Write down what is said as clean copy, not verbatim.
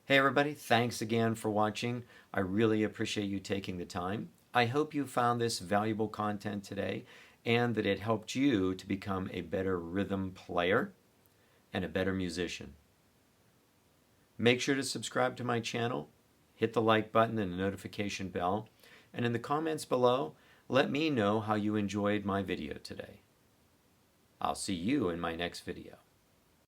Hey everybody, thanks again for watching. I really appreciate you taking the time. I hope you found this valuable content today and that it helped you to become a better rhythm player and a better musician. Make sure to subscribe to my channel, hit the like button and the notification bell, and in the comments below, let me know how you enjoyed my video today. I'll see you in my next video.